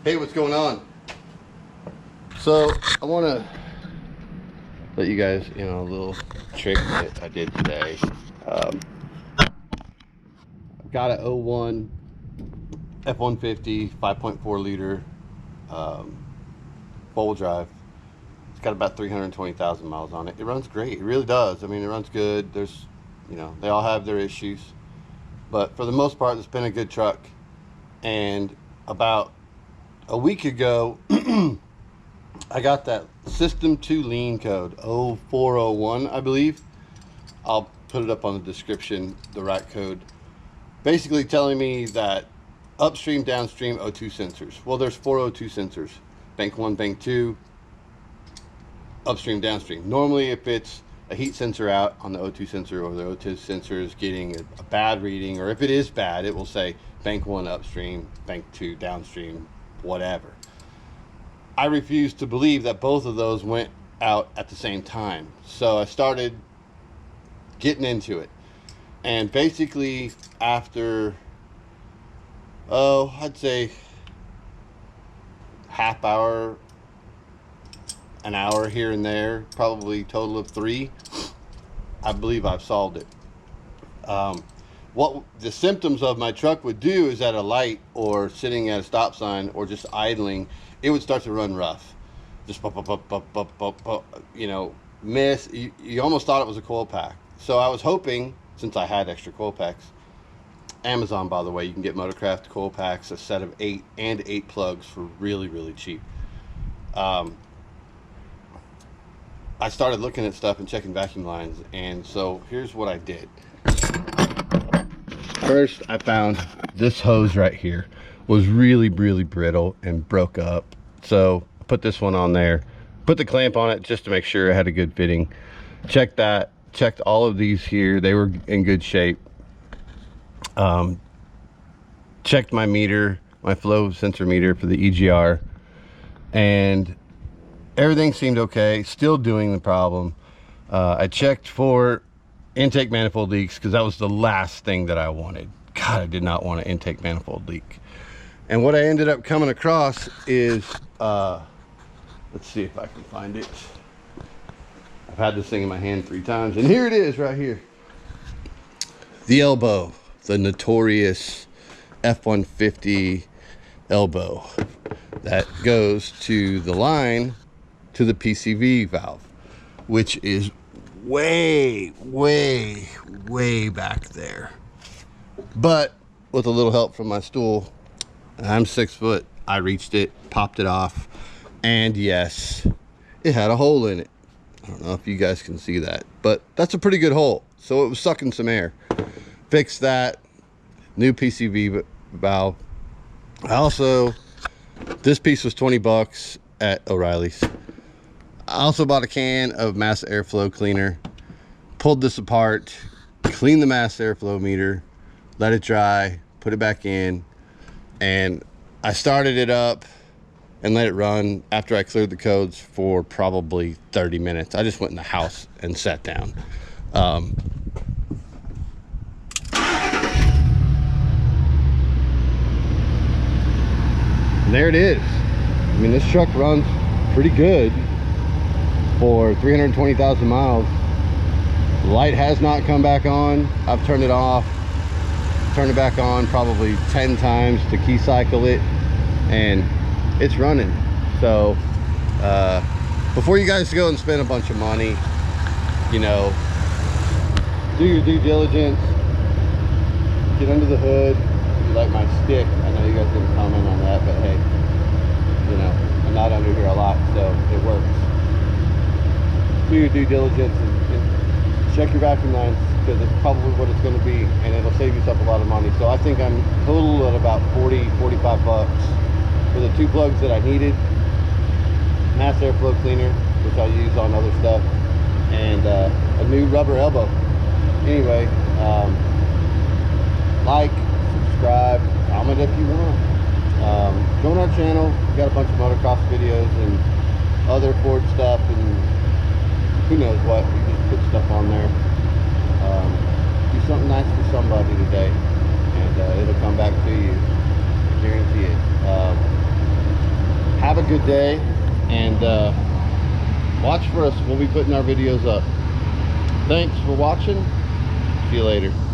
Hey, what's going on? So I want to let you guys, a little trick that I did today. I've got a 01 F150 5.4 liter four-wheel drive. It's got about 320,000 miles on it. It runs great. It really does. I mean, it runs good. There's, they all have their issues, but for the most part, it's been a good truck. And about a week ago, I got that System 2 Lean code 0401, I believe. I'll put it up on the description, the right code. Basically telling me that upstream, downstream O2 sensors. Well, there's 4 O2 sensors. Bank 1, bank 2, upstream, downstream. Normally, if it's a heat sensor out on the O2 sensor, or the O2 sensor is getting a bad reading, or if it is bad, it will say bank 1 upstream, bank 2 downstream, whatever. I refuse to believe that both of those went out at the same time. So I started getting into it. And basically after, I'd say half hour, an hour here and there, probably total of 3, I believe I've solved it. What the symptoms of my truck would do is at a light or sitting at a stop sign or just idling, it would start to run rough. Just miss. You almost thought it was a coil pack. So I was hoping, since I had extra coil packs, Amazon, by the way, you can get Motorcraft coil packs, a set of 8 and 8 plugs for really, really cheap. I started looking at stuff and checking vacuum lines, and so here's what I did. First, I found this hose right here was really, really brittle and broke up. So I put this one on there, put the clamp on it just to make sure it had a good fitting. Checked that, checked all of these here. They were in good shape. Checked my meter, my flow sensor meter for the EGR, and everything seemed okay. Still doing the problem. I checked for intake manifold leaks because that was the last thing that I wanted. God, I did not want an intake manifold leak. And what I ended up coming across is, let's see if I can find it. I've had this thing in my hand 3 times, and here it is right here. The elbow, the notorious F150 elbow that goes to the line to the PCV valve, which is way back there. But with a little help from my stool, I'm 6 foot, I reached it, popped it off, and yes, it had a hole in it. I don't know if you guys can see that, but that's a pretty good hole. So it was sucking some air. Fixed that, new PCV valve. This piece was 20 bucks at O'Reilly's. I also bought a can of mass airflow cleaner, pulled this apart, cleaned the mass airflow meter, let it dry, put it back in, and I started it up and let it run after I cleared the codes for probably 30 minutes. I just went in the house and sat down. And there it is. I mean, this truck runs pretty good for 320,000 miles. The light has not come back on. I've turned it off, turned it back on probably 10 times to key cycle it, and it's running. So before you guys go and spend a bunch of money, do your due diligence, get under the hood. If you like my stick, I know you guys didn't comment on that, but hey, I'm not under here a lot, so it works. Do your due diligence and check your vacuum lines, because it's probably what it's going to be, and it'll save yourself a lot of money. So I think I'm total at about 45 bucks for the 2 plugs that I needed, mass airflow cleaner, which I'll use on other stuff, and a new rubber elbow. Anyway, like, subscribe, comment if you want. Join our channel. We got a bunch of motocross videos and other Ford stuff, and who knows what. We just put stuff on there. Do something nice for somebody today, and it'll come back to you. I guarantee it. a good day, and watch for us. We'll be putting our videos up. Thanks for watching. See you later.